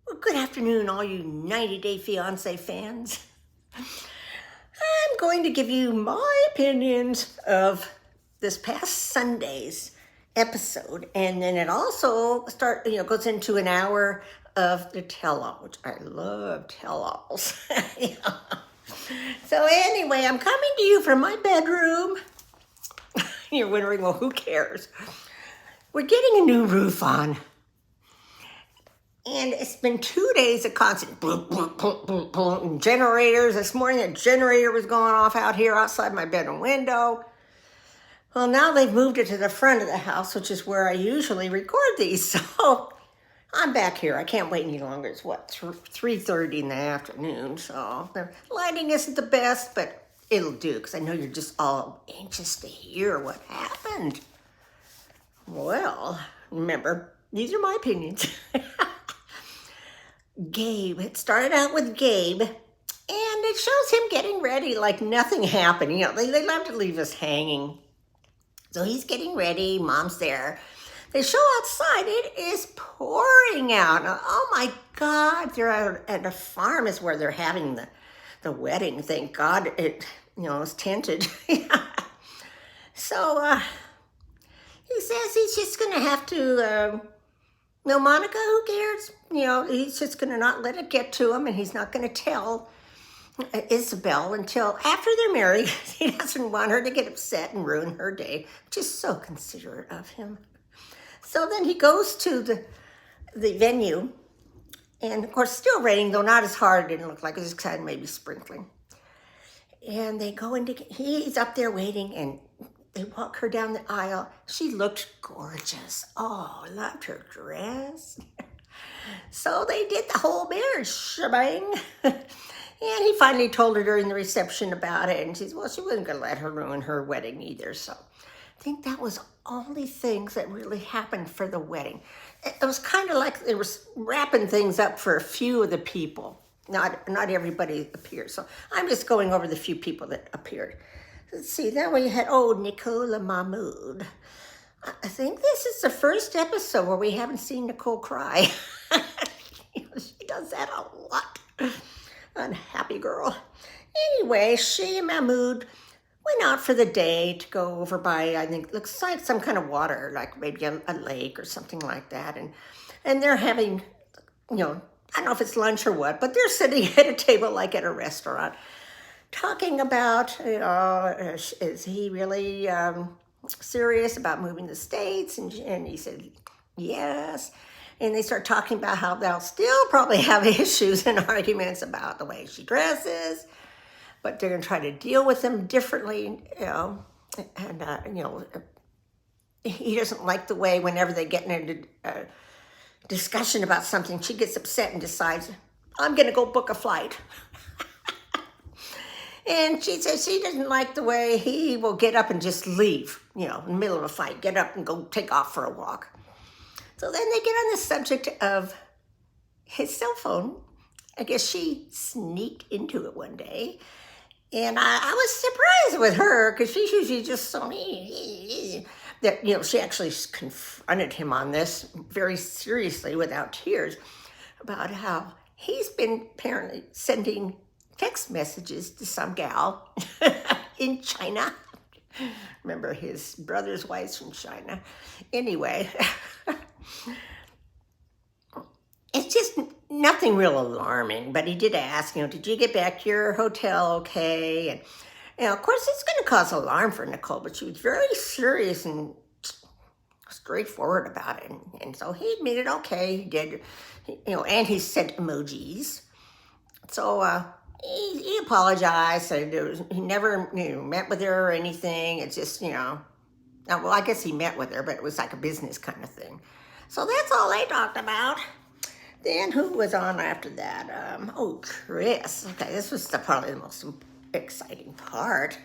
Well, good afternoon, all you 90 Day Fiancé fans. I'm going to give you my opinions of this past Sunday's episode, and then it also goes into an hour of the tell-all, which I love tell-alls. Yeah. So anyway, I'm coming to you from my bedroom. You're wondering, well, who cares? We're getting a new roof on. And it's been 2 days of constant boom, boom, boom, boom, boom, generators. This morning, a generator was going off out here outside my bedroom window. Well, now they've moved it to the front of the house, which is where I usually record these. So I'm back here. I can't wait any longer. It's 3:30 in the afternoon. So the lighting isn't the best, but it'll do because I know you're just all anxious to hear what happened. Well, remember, these are my opinions. Gabe. It started out with Gabe, and it shows him getting ready like nothing happened. You know, they love to leave us hanging. So he's getting ready. Mom's there. They show outside. It is pouring out. Now, oh my God! They're at a farm is where they're having the wedding. Thank God it is tented. So he says he's just gonna have to. No, Monica, who cares? He's just going to not let it get to him, and he's not going to tell Isabel until after they're married. He doesn't want her to get upset and ruin her day, which is so considerate of him. So then he goes to the venue, and of course, still raining, though not as hard. It didn't look like it was kind of maybe sprinkling. And they go he's up there waiting, and they walk her down the aisle. She looked gorgeous. Oh, I loved her dress. So they did the whole marriage shebang. And he finally told her during the reception about it. And she wasn't going to let her ruin her wedding either. So I think that was all the things that really happened for the wedding. It was kind of like they were wrapping things up for a few of the people. Not everybody appeared. So I'm just going over the few people that appeared. Let's see, then we had, Nicole and Mahmoud. I think this is the first episode where we haven't seen Nicole cry. She does that a lot. Unhappy girl. Anyway, she and Mahmoud went out for the day to go over by, I think, looks like some kind of water, like maybe a lake or something like that. And they're having, I don't know if it's lunch or what, but they're sitting at a table like at a restaurant. Talking about, is he really serious about moving to the States? And he said, yes. And they start talking about how they'll still probably have issues and arguments about the way she dresses, but they're going to try to deal with them differently, And, he doesn't like the way whenever they get into a discussion about something, she gets upset and decides, I'm going to go book a flight. And she says she doesn't like the way he will get up and just leave, in the middle of a fight, get up and go take off for a walk. So then they get on the subject of his cell phone. I guess she sneaked into it one day. And I was surprised with her because she's usually just so that, she actually confronted him on this very seriously without tears about how he's been apparently sending text messages to some gal in China. Remember, his brother's wife's from China. Anyway, it's just nothing real alarming, but he did ask, did you get back to your hotel okay? And, of course, it's going to cause alarm for Nicole, but she was very serious and straightforward about it. And so he admitted, okay, he did, and he sent emojis. So, he apologized, said he never met with her or anything. It's just, well, I guess he met with her, but it was like a business kind of thing. So that's all they talked about. Then who was on after that? Chris. Okay, this was probably the most exciting part.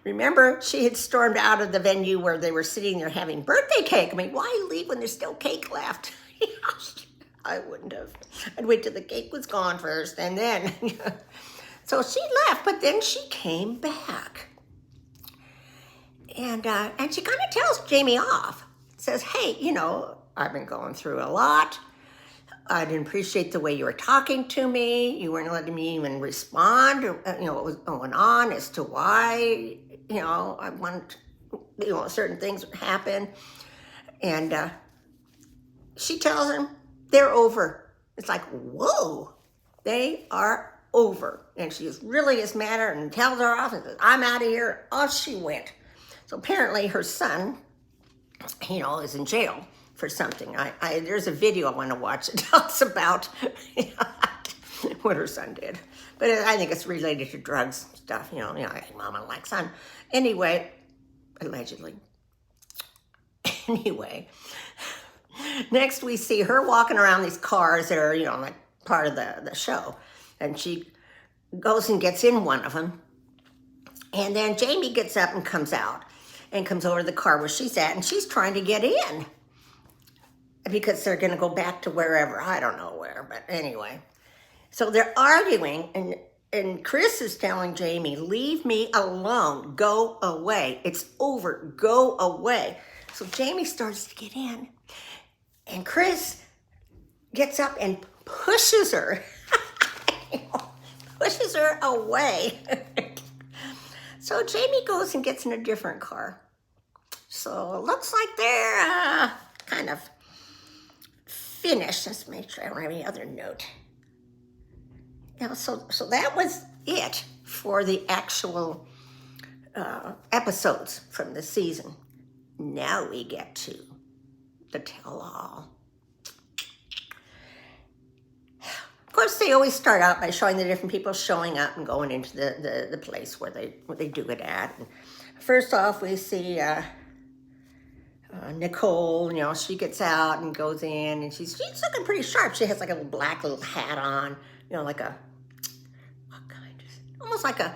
Remember, she had stormed out of the venue where they were sitting there having birthday cake. I mean, why leave when there's still cake left? I wouldn't have. I'd wait till the cake was gone first, and then. So she left, but then she came back. And she kind of tells Jamie off. Says, hey, I've been going through a lot. I didn't appreciate the way you were talking to me. You weren't letting me even respond to, what was going on as to why, I want, certain things would happen. And she tells him they're over. It's like, whoa, they are over. And she really is mad at her and tells her off and says, I'm out of here. Off she went. So apparently her son, is in jail for something. There's a video I want to watch that talks about what her son did. But I think it's related to drugs stuff, like mama like son. Anyway, allegedly. Anyway, next we see her walking around these cars that are, like part of the show. And she goes and gets in one of them. And then Jamie gets up and comes out and comes over to the car where she's at. And she's trying to get in because they're going to go back to wherever. I don't know where, but anyway. So they're arguing and Chris is telling Jamie, leave me alone. Go away. It's over. Go away. So Jamie starts to get in. And Chris gets up and pushes her. Pushes her away. So Jamie goes and gets in a different car. So it looks like they're kind of finished. Let's make sure I don't have any other note. So that was it for the actual episodes from the season. Now we get to the tell-all. Of course, they always start out by showing the different people showing up and going into the place where they do it at. And first off, we see Nicole. She gets out and goes in, and she's looking pretty sharp. She has like a black little hat on, like almost like a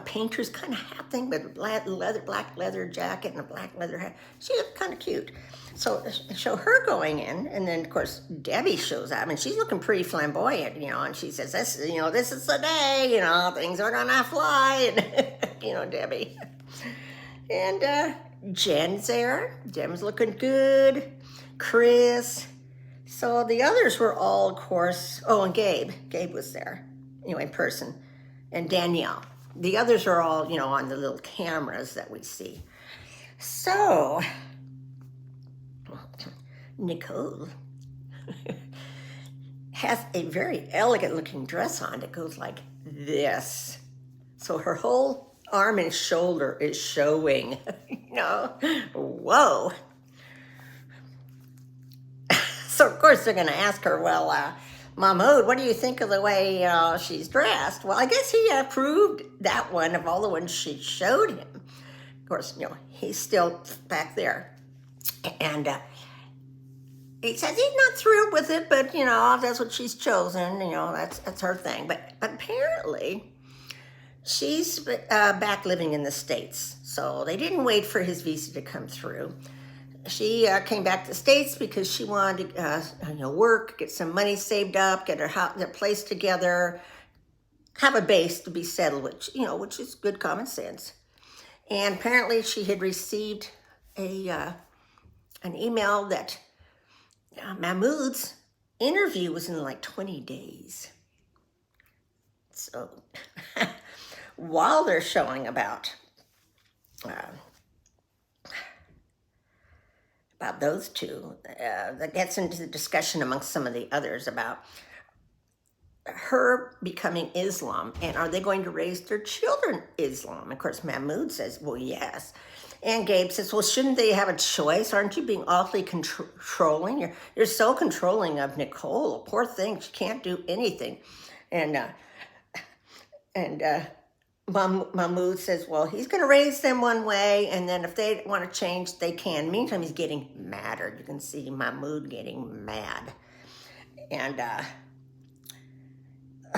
painter's kind of hat thing, with black leather jacket and a black leather hat. She looked kind of cute. So show her going in, and then of course Debbie shows up, and she's looking pretty flamboyant, and she says, "This is the day, things are gonna fly," and Debbie. And Jen's there. Jen's looking good. Chris. So the others were all, of course. Oh, and Gabe. Gabe was there, in person, and Danielle. The others are all, on the little cameras that we see. So, Nicole has a very elegant looking dress on that goes like this. So her whole arm and shoulder is showing, whoa. So of course they're gonna ask her, well, Mahmoud, what do you think of the way she's dressed? Well, I guess he approved that one of all the ones she showed him. Of course, he's still back there. And he says he's not thrilled with it, but, that's what she's chosen. That's her thing. But apparently, she's back living in the States. So they didn't wait for his visa to come through. She came back to the States because she wanted to work, get some money saved up, get her place together, have a base to be settled, which is good common sense. And apparently she had received an email that Mahmoud's interview was in like 20 days. So while they're showing about those two, that gets into the discussion amongst some of the others about her becoming Islam, and are they going to raise their children Islam? Of course, Mahmoud says, well, yes. And Gabe says, well, shouldn't they have a choice? Aren't you being awfully controlling? You're so controlling of Nicole. Poor thing, she can't do anything. And Mahmoud says, well, he's going to raise them one way, and then if they want to change, they can. Meantime, he's getting madder. You can see Mahmoud getting mad. And the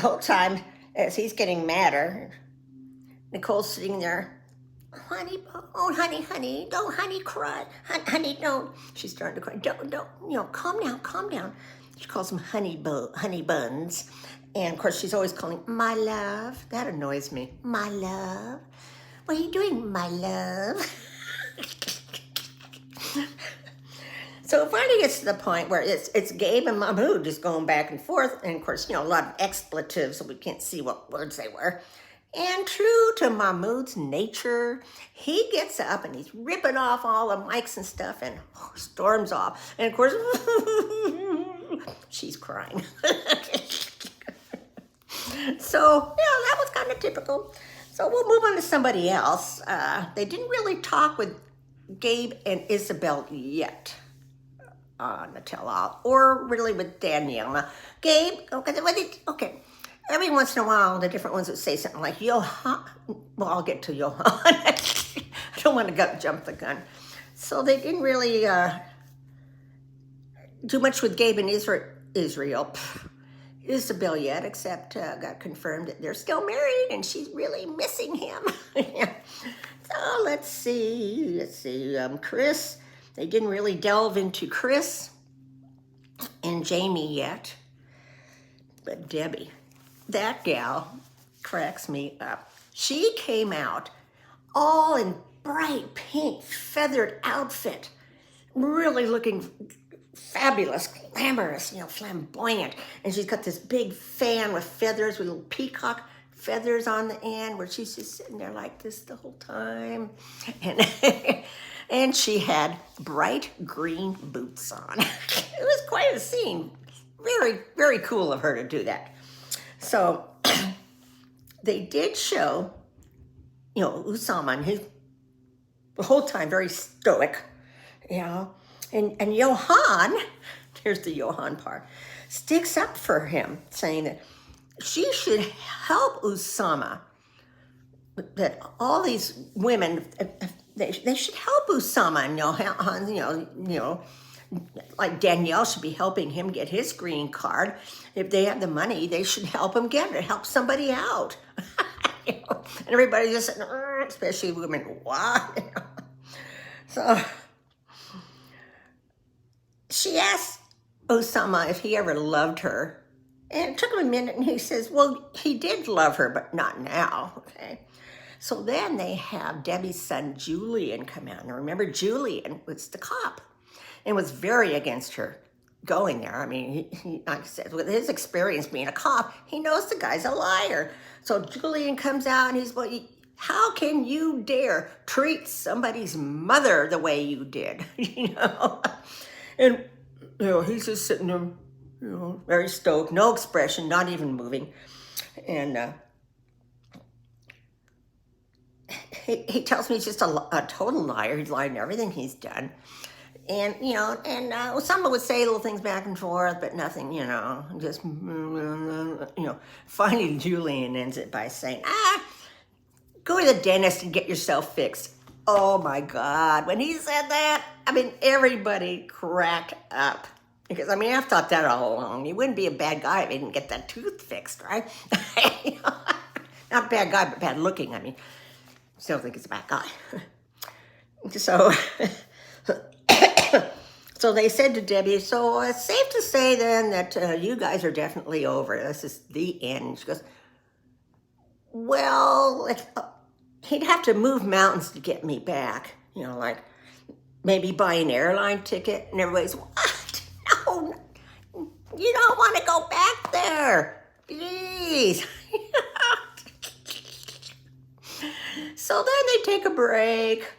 whole time, as he's getting madder, Nicole's sitting there, honey, oh, honey, don't, honey, cry. Honey, don't. She's starting to cry. Don't, calm down. She calls him honey buns. And, of course, she's always calling, my love. That annoys me. My love. What are you doing, my love? So it finally gets to the point where it's Gabe and Mahmoud just going back and forth. And of course, a lot of expletives, so we can't see what words they were. And true to Mahmoud's nature, he gets up and he's ripping off all the mics and stuff and storms off. And of course, she's crying. So, that was kind of typical. So we'll move on to somebody else. They didn't really talk with Gabe and Isabel yet on the tell-all, or really with Danielle. Now, Gabe, okay, every once in a while, the different ones would say something like, Johan, well, I'll get to Johan. I don't want to jump the gun. So they didn't really do much with Gabe and Israel. Isabel yet, except got confirmed that they're still married and she's really missing him. So let's see. Chris, they didn't really delve into Chris and Jamie yet. But Debbie, that gal cracks me up. She came out all in bright pink feathered outfit, really looking fabulous, glamorous, flamboyant. And she's got this big fan with feathers, with little peacock feathers on the end, where she's just sitting there like this the whole time. And and she had bright green boots on. It was quite a scene. Very, very cool of her to do that. So they did show, Osama, and the whole time very stoic, And Johan, here's the Johan part, sticks up for him, saying that she should help Osama, that all these women, they should help Osama, and Johan, like Danielle should be helping him get his green card. If they have the money, they should help him get it, help somebody out. And everybody just said, especially women, what? So she asked Osama if he ever loved her. And it took him a minute, and he says, well, he did love her, but not now, okay? So then they have Debbie's son, Julian, come out. And remember, Julian was the cop and was very against her going there. I mean, he like I said, with his experience being a cop, he knows the guy's a liar. So Julian comes out, and he's, well, how can you dare treat somebody's mother the way you did, And, he's just sitting there, very stoked, no expression, not even moving. And he tells me he's just a total liar. He's lied in everything he's done. And, Osama would say little things back and forth, but nothing, just, finally Julian ends it by saying, go to the dentist and get yourself fixed. Oh my God, when he said that, everybody cracked up. Because, I've thought that all along. He wouldn't be a bad guy if he didn't get that tooth fixed, right? Not bad guy, but bad looking, Still think he's a bad guy. So, so they said to Debbie, so it's safe to say then that you guys are definitely over. This is the end. She goes, well, he'd have to move mountains to get me back. Like maybe buy an airline ticket. And everybody's, what? No, you don't want to go back there. Jeez. So then they take a break.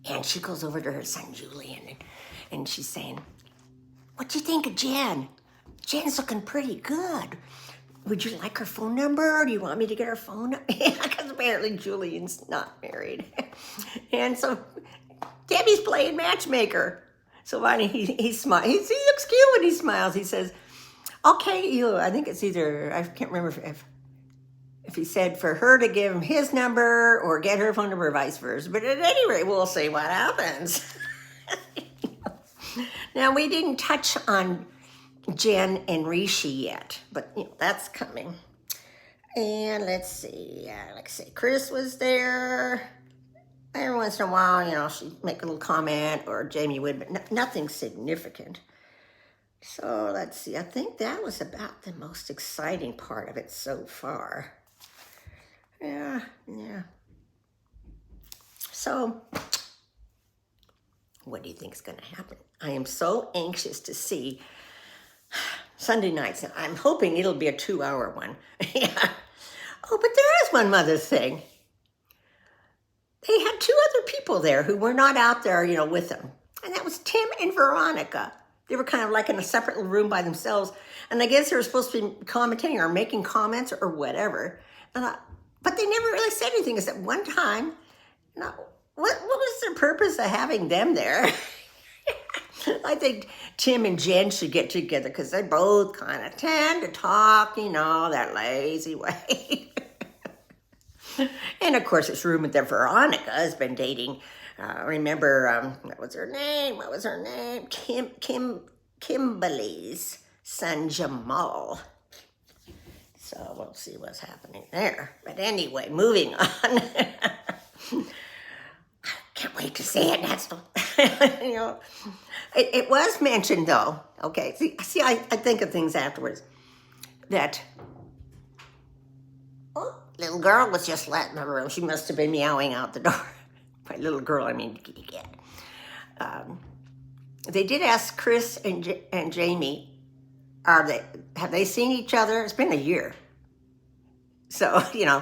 And she goes over to her son, Julian, and she's saying, what do you think of Jen? Jen's looking pretty good. Would you like her phone number? Or do you want me to get her phone number? Because apparently Julian's not married. And so Debbie's playing matchmaker. So he smiles. He looks cute when he smiles. He says, okay, I think it's either, I can't remember if he said for her to give him his number or get her phone number or vice versa. But at any rate, we'll see what happens. Now, we didn't touch on Jen and Rishi yet, but that's coming. And let's see, like I say, Chris was there. Every once in a while, she'd make a little comment, or Jamie would, but nothing significant. So let's see, I think that was about the most exciting part of it so far. Yeah. So What do you think is going to happen? I am so anxious to see Sunday nights. I'm hoping it'll be a 2-hour one. Yeah. Oh, but there is one other thing. They had 2 other people there who were not out there, with them. And that was Tim and Veronica. They were kind of like in a separate little room by themselves. And I guess they were supposed to be commentating or making comments or whatever. But they never really said anything except one time. What was the purpose of having them there? I think Tim and Jen should get together because they both kind of tend to talk, that lazy way. And of course, it's rumored that Veronica has been dating. Remember, what was her name? Kimberly's son Jamal. So we'll see what's happening there. But anyway, moving on. Can't wait to see it. That's it was mentioned though. Okay, see, I think of things afterwards. That little girl was just let in the room. She must have been meowing out the door. By little girl, I mean kitty cat. They did ask Chris and Jamie, have they seen each other? It's been a year. So,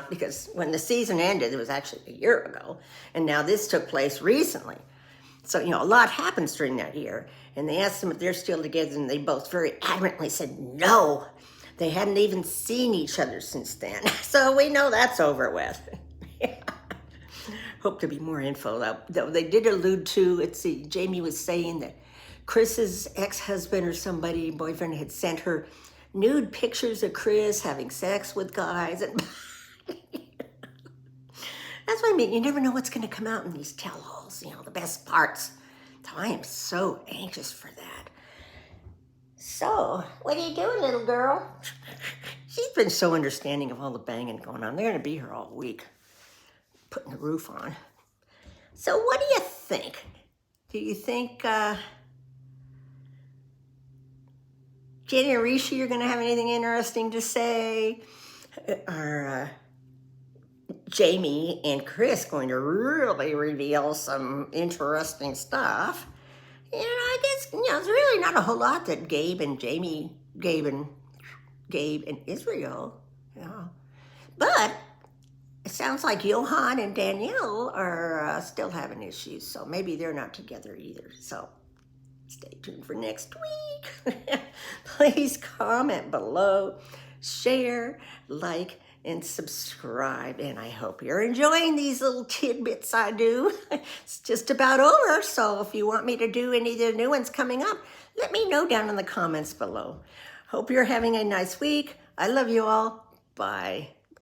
because when the season ended, it was actually a year ago. And now this took place recently. So, a lot happens during that year. And they asked them if they're still together, and they both very adamantly said no. They hadn't even seen each other since then. So we know that's over with. Yeah. Hope to be more info, though. They did allude to, Jamie was saying that Chris's ex-husband or boyfriend had sent her nude pictures of Chris having sex with guys. And that's what I mean. You never know what's going to come out in these tell-alls, the best parts. So I am so anxious for that. So, what are you doing, little girl? She's been so understanding of all the banging going on. They're going to be here all week, putting the roof on. So what do you think? Do you think Jenny and Rishi are going to have anything interesting to say? Are Jamie and Chris going to really reveal some interesting stuff? I guess, there's really not a whole lot that Gabe and Israel, But it sounds like Johan and Danielle are still having issues, so maybe they're not together either. So stay tuned for next week. Please comment below, share, like, and subscribe. And I hope you're enjoying these little tidbits I do. It's just about over, so if you want me to do any of the new ones coming up, let me know down in the comments below. Hope you're having a nice week. I love you all. Bye.